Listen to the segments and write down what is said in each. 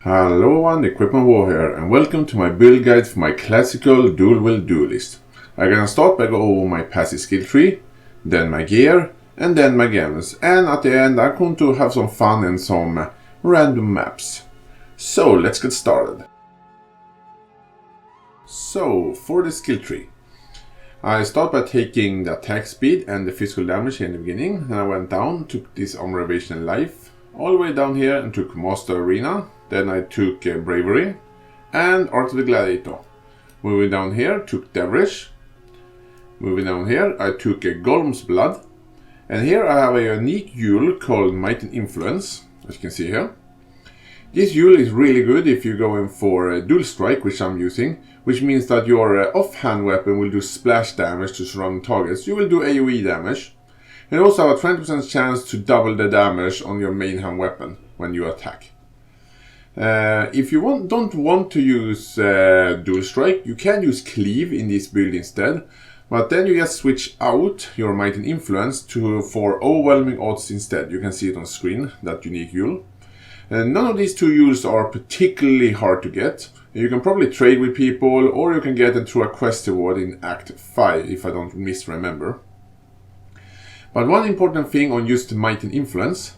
Hello everyone, Equipment War here, and welcome to my build guide for my classical Dual Wield Duelist. I'm gonna start by going over my passive skill tree, then my gear, and then my gems, and at the end I'm going to have some fun and some random maps. So let's get started. So for the skill tree, I start by taking the attack speed and the physical damage here in the beginning, then I went down, took this armor evasion and life, all the way down here and took Master Arena. Then I took Bravery and Art of the Gladiator. Moving down here, took Devilish. Moving down here, I took Golem's Blood. And here I have a unique Duel called Might and Influence, as you can see here. This Duel is really good if you're going for Dual Strike, which I'm using, which means that your offhand weapon will do splash damage to surrounding targets. You will do AoE damage. And also have a 20% chance to double the damage on your main hand weapon when you attack. If you don't want to use Dual Strike, you can use Cleave in this build instead, but then you just switch out your Might and Influence for Overwhelming Odds instead. You can see it on screen, that unique Duel. And none of these two Duels are particularly hard to get. You can probably trade with people, or you can get them through a quest reward in Act 5, if I don't misremember. But one important thing on just Might and Influence,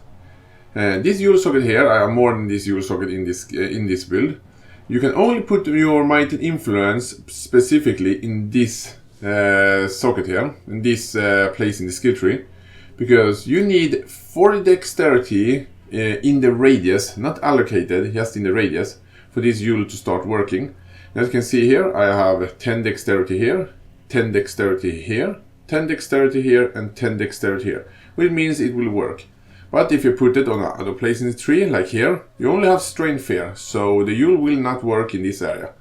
this Dual socket here, I have more than this Dual socket in this build. You can only put your Might and Influence specifically in this socket here, in this place in the skill tree, because you need 40 dexterity in the radius, not allocated, just in the radius, for this Dual to start working. As you can see here, I have 10 dexterity here, 10 dexterity here, 10 dexterity here, and 10 dexterity here, which means it will work. But if you put it on another place in the tree, like here, you only have strength here, so the Duel will not work in this area.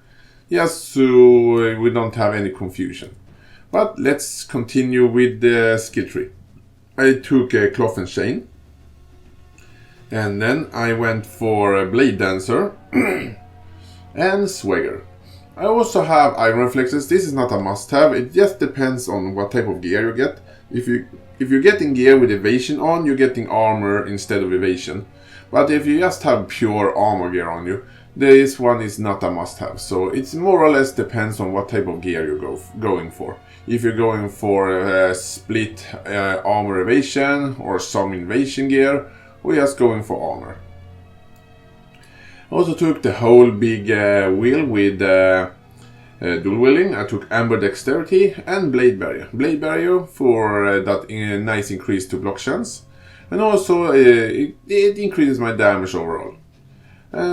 Just so we don't have any confusion. But let's continue with the skill tree. I took a Cloth and Chain, and then I went for a Blade Dancer and Swagger. I also have Iron Reflexes. This is not a must-have, it just depends on what type of gear you get. If you're getting gear with evasion on, you're getting armor instead of evasion. But if you just have pure armor gear on you, this one is not a must-have. So it's more or less depends on what type of gear you're going for. If you're going for split armor evasion or some invasion gear, or just going for armor. I also took the whole big wheel with dual wielding. I took Amber Dexterity and Blade Barrier. Blade Barrier for that nice increase to block chance. And also it increases my damage overall.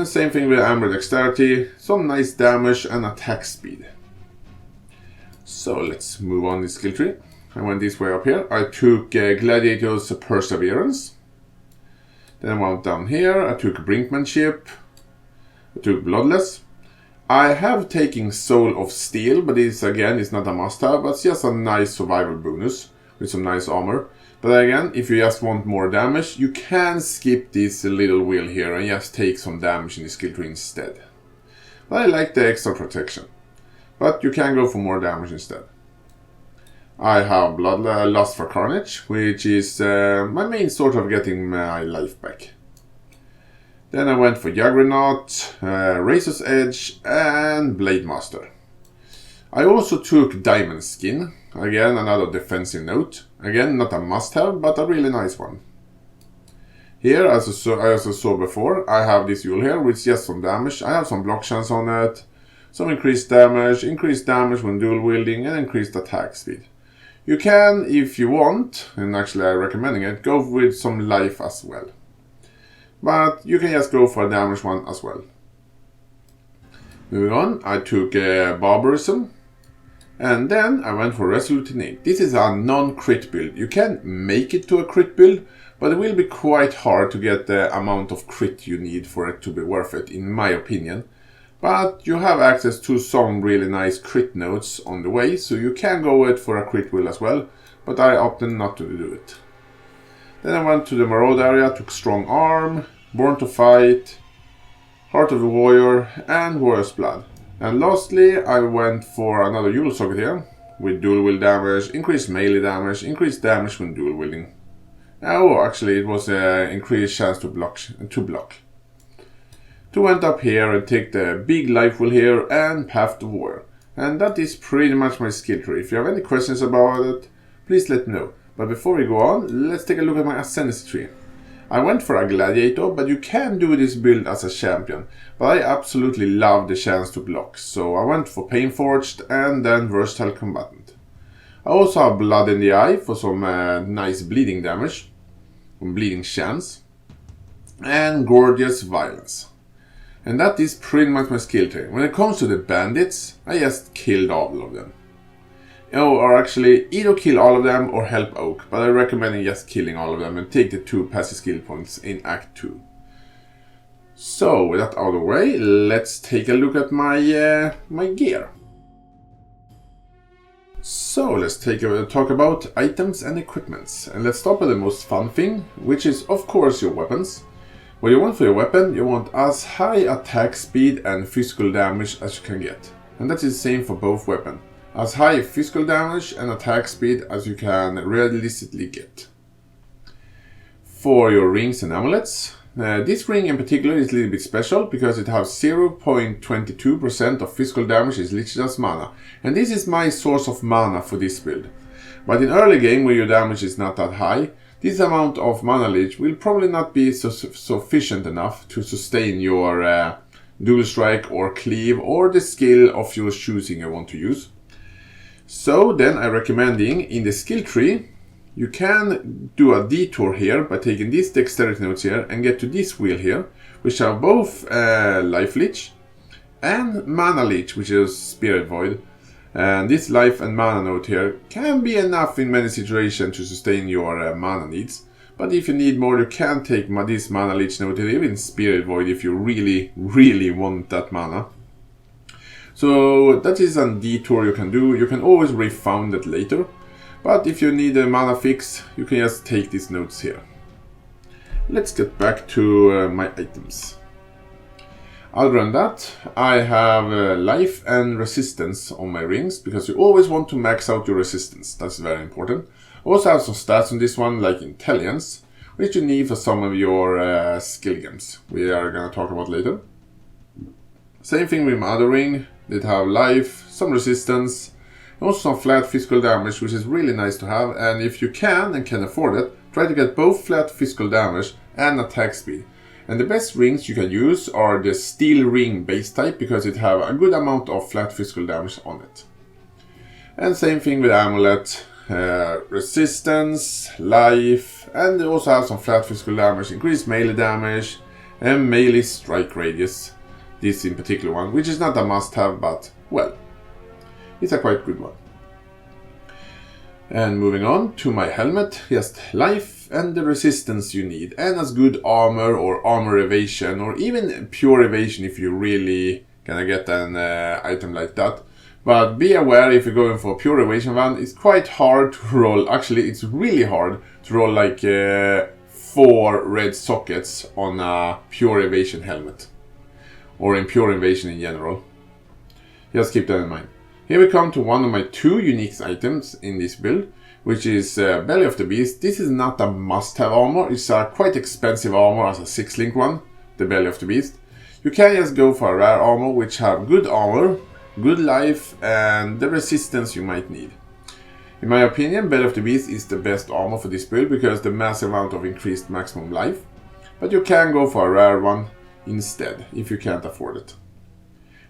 Same thing with Amber Dexterity. Some nice damage and attack speed. So let's move on this skill tree. I went this way up here. I took Gladiator's Perseverance. Then I went down here. I took Brinkmanship. I took Bloodless. I have taken Soul of Steel, but this again is not a must-have, but it's just a nice survival bonus with some nice armor. But again, if you just want more damage, you can skip this little wheel here and just take some damage in the skill tree instead. But I like the extra protection. But you can go for more damage instead. I have Lust for Carnage, which is my main sort of getting my life back. Then I went for Juggernaut, Razor's Edge, and Blade Master. I also took Diamond Skin, again another defensive note. Again, not a must-have, but a really nice one. Here, as I also saw before, I have this Duel here with just some damage. I have some block chance on it, some increased damage when dual wielding, and increased attack speed. You can, if you want, and actually I'm recommending it, go with some life as well. But you can just go for a damage one as well. Moving on, I took Barbarism. And then I went for Resolute Innate. This is a non-crit build. You can make it to a crit build, but it will be quite hard to get the amount of crit you need for it to be worth it, in my opinion. But you have access to some really nice crit notes on the way, so you can go it for a crit build as well, but I opted not to do it. Then I went to the Marauder area, took Strong Arm, Born to Fight, Heart of the Warrior, and Warrior's Blood. And lastly, I went for another Dual socket here, with dual wield damage, increased melee damage, increased damage when dual wielding. Oh, actually it was increased chance to block. to went up here and take the big life wheel here and Path to War. And that is pretty much my skill tree. If you have any questions about it, please let me know. But before we go on, let's take a look at my ascendancy tree. I went for a gladiator, but you can do this build as a champion. But I absolutely love the chance to block, so I went for Painforged and then versatile combatant. I also have blood in the eye for some nice bleeding damage, bleeding chance, and gorgeous violence. And that is pretty much my skill tree. When it comes to the bandits, I just killed all of them. Or actually, either kill all of them or help Oak, but I recommend just killing all of them and take the 2 passive skill points in Act 2. So, with that out of the way, let's take a look at my my gear. So, let's talk about items and equipments. And let's start with the most fun thing, which is of course your weapons. What you want for your weapon, you want as high attack speed and physical damage as you can get. And that is the same for both weapons. As high physical damage and attack speed as you can realistically get. For your rings and amulets, this ring in particular is a little bit special because it has 0.22% of physical damage is listed as mana. And this is my source of mana for this build. But in early game where your damage is not that high, this amount of mana leech will probably not be sufficient enough to sustain your dual strike or cleave or the skill of your choosing you want to use. So then I recommending in the skill tree, you can do a detour here by taking these dexterity notes here and get to this wheel here, which have both life leech and mana leech, which is spirit void. And this life and mana note here can be enough in many situations to sustain your mana needs. But if you need more, you can take this mana leech note here in spirit void if you really want that mana. So that is a detour you can do. You can always refound it later. But if you need a mana fix, you can just take these notes here. Let's get back to my items. Other than that, I have life and resistance on my rings, because you always want to max out your resistance. That's very important. I also have some stats on this one, like intelligence, which you need for some of your skill games. We are going to talk about later. Same thing with my other ring. They have life, some resistance, and also some flat physical damage, which is really nice to have. And if you can and can afford it, try to get both flat physical damage and attack speed. And the best rings you can use are the steel ring base type, because it have a good amount of flat physical damage on it. And same thing with amulet, resistance, life, and they also have some flat physical damage, increased melee damage, and melee strike radius. This in particular one, which is not a must-have, but, well, it's a quite good one. And moving on to my helmet, just life and the resistance you need, and as good armor or armor evasion, or even pure evasion if you really gonna get an item like that. But be aware, if you're going for pure evasion one, it's quite hard to roll. Actually, it's really hard to roll like 4 red sockets on a pure evasion helmet. Or in pure evasion in general. Just keep that in mind. Here we come to one of my 2 unique items in this build, which is Belly of the Beast. This is not a must-have armor. It's a quite expensive armor as a 6-link one, the Belly of the Beast. You can just go for a rare armor, which have good armor, good life, and the resistance you might need. In my opinion, Belly of the Beast is the best armor for this build because the massive amount of increased maximum life. But you can go for a rare one instead, if you can't afford it.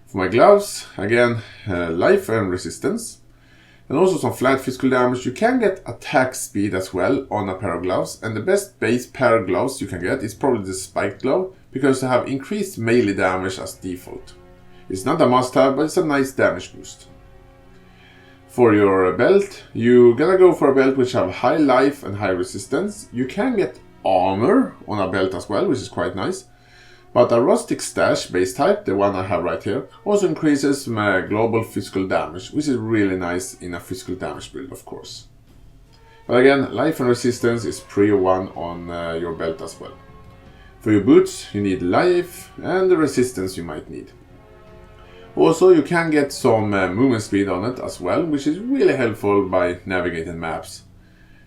For my gloves, again, life and resistance. And also some flat physical damage. You can get attack speed as well on a pair of gloves. And the best base pair of gloves you can get is probably the spiked glove, because they have increased melee damage as default. It's not a must-have, but it's a nice damage boost. For your belt, you gotta go for a belt which have high life and high resistance. You can get armor on a belt as well, which is quite nice. But a rustic stash base type, the one I have right here, also increases my global physical damage, which is really nice in a physical damage build, of course. But again, life and resistance is prio 1 on your belt as well. For your boots, you need life and the resistance you might need. Also, you can get some movement speed on it as well, which is really helpful by navigating maps.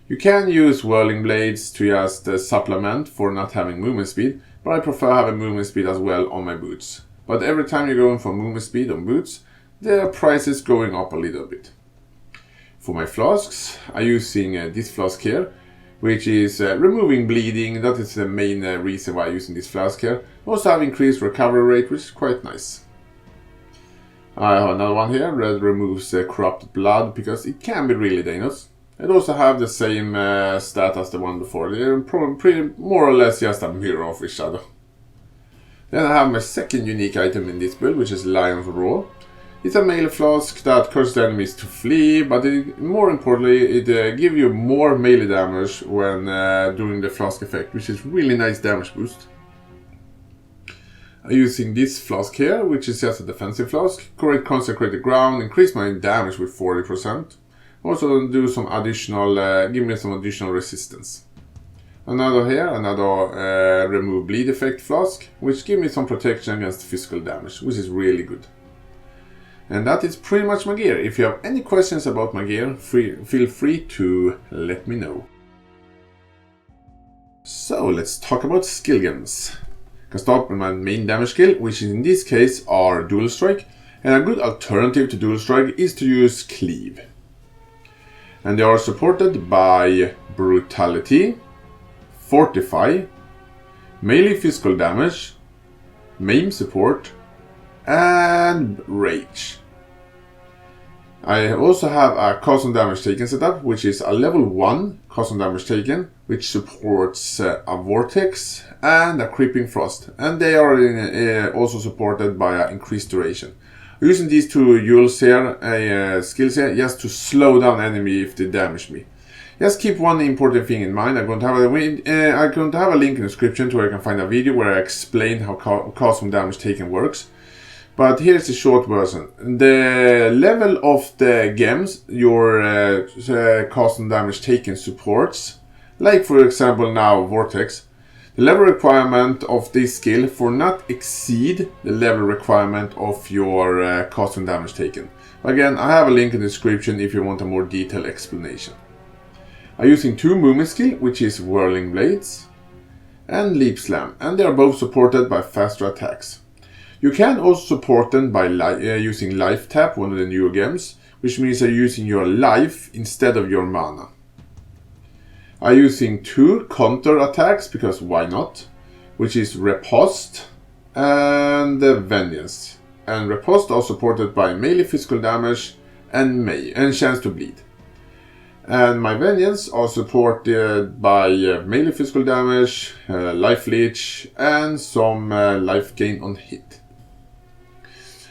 You can use whirling blades to just supplement for not having movement speed, but I prefer having movement speed as well on my boots. But every time you're going for movement speed on boots, the price is going up a little bit. For my flasks, I'm using this flask here, which is removing bleeding. That is the main reason why I'm using this flask here. Also have increased recovery rate, which is quite nice. I have another one here that removes corrupted blood because it can be really dangerous. It also have the same stat as the one before. They're pretty more or less just a mirror of each other. Then I have my second unique item in this build, which is Lion's Roar. It's a melee flask that causes enemies to flee, but more importantly, it gives you more melee damage when doing the flask effect, which is really nice damage boost. I'm using this flask here, which is just a defensive flask. Correct consecrated ground, increase my damage with 40%. Also do some additional, give me some additional resistance. Another here, another remove bleed effect flask, which gives me some protection against physical damage, which is really good. And that is pretty much my gear. If you have any questions about my gear, feel free to let me know. So let's talk about skill gems. I can start with my main damage skill, which in this case are Dual Strike. And a good alternative to Dual Strike is to use Cleave. And they are supported by Brutality, Fortify, Melee Physical Damage, Maim Support, and Rage. I also have a cost on damage taken setup, which is a level 1 cost on damage taken, which supports a Vortex and a Creeping Frost. And they are also supported by an increased duration. I'm using these two skills here, just to slow down enemy if they damage me. Just keep one important thing in mind. I'm going to have a link in the description to where you can find a video where I explain how cost on damage taken works. But here's the short version. The level of the gems your cost on damage taken supports, like for example now Vortex, the level requirement of this skill for not exceed the level requirement of your cost on damage taken. Again, I have a link in the description if you want a more detailed explanation. I'm using two movement skill, which is Whirling Blades and Leap Slam, and they are both supported by faster attacks. You can also support them by using Life Tap, one of the newer gems, which means you're using your life instead of your mana. I'm using two counter attacks, because why not, which is Riposte and Vengeance. And Riposte are supported by melee physical damage and chance to bleed. And my Vengeance are supported by melee physical damage, life leech, and some life gain on hit.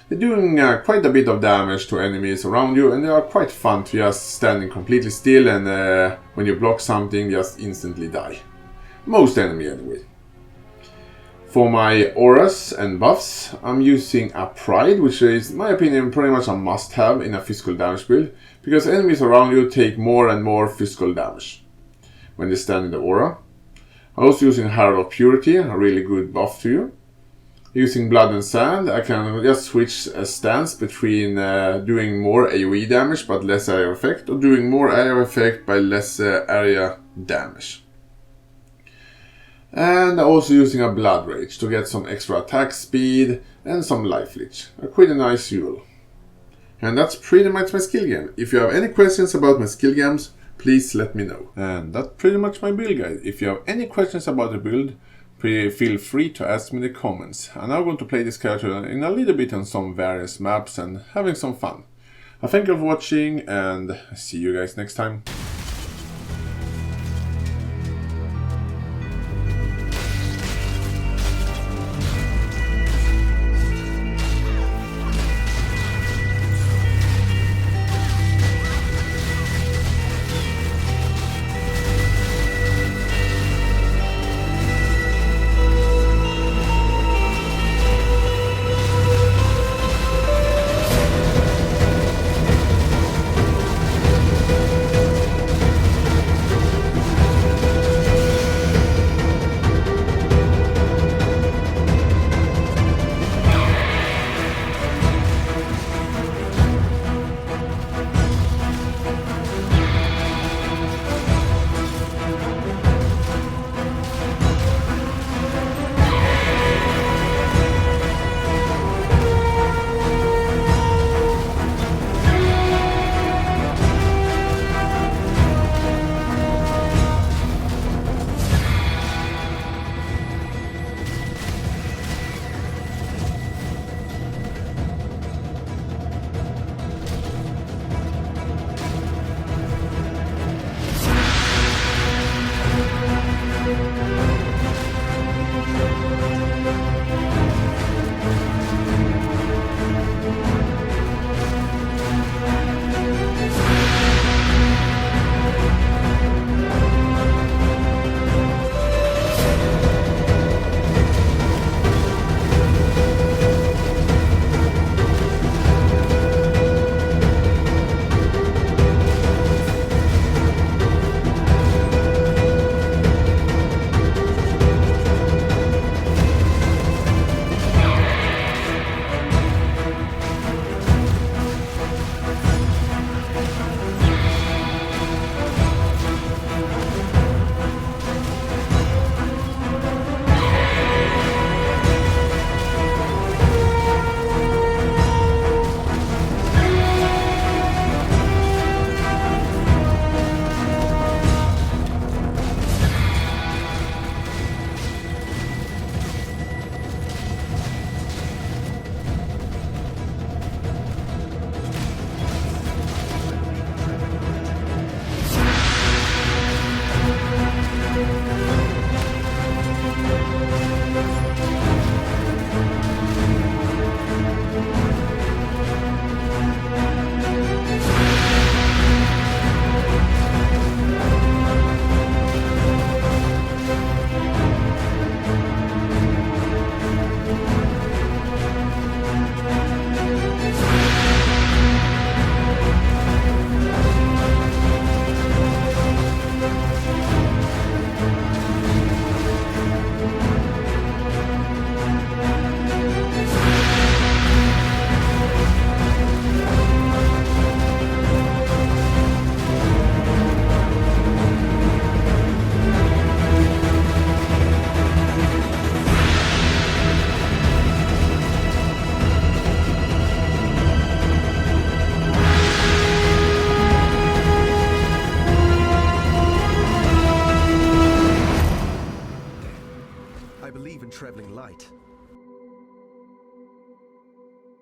They're doing quite a bit of damage to enemies around you, and they are quite fun to just standing completely still and when you block something just instantly die. Most enemy anyway. For my auras and buffs, I'm using a Pride, which is, in my opinion, pretty much a must-have in a physical damage build, because enemies around you take more and more physical damage when they stand in the aura. I'm also using Herald of Purity, a really good buff to you. Using Blood and Sand, I can just switch a stance between doing more AoE damage but less area effect, or doing more area effect by less area damage. And I'm also using a Blood Rage to get some extra attack speed and some life leech. A pretty nice duel. And that's pretty much my skill game. If you have any questions about my skill games, please let me know. And that's pretty much my build guide. If you have any questions about the build, feel free to ask me in the comments. And I'm going to play this character in a little bit on some various maps and having some fun. I thank you for watching, and see you guys next time.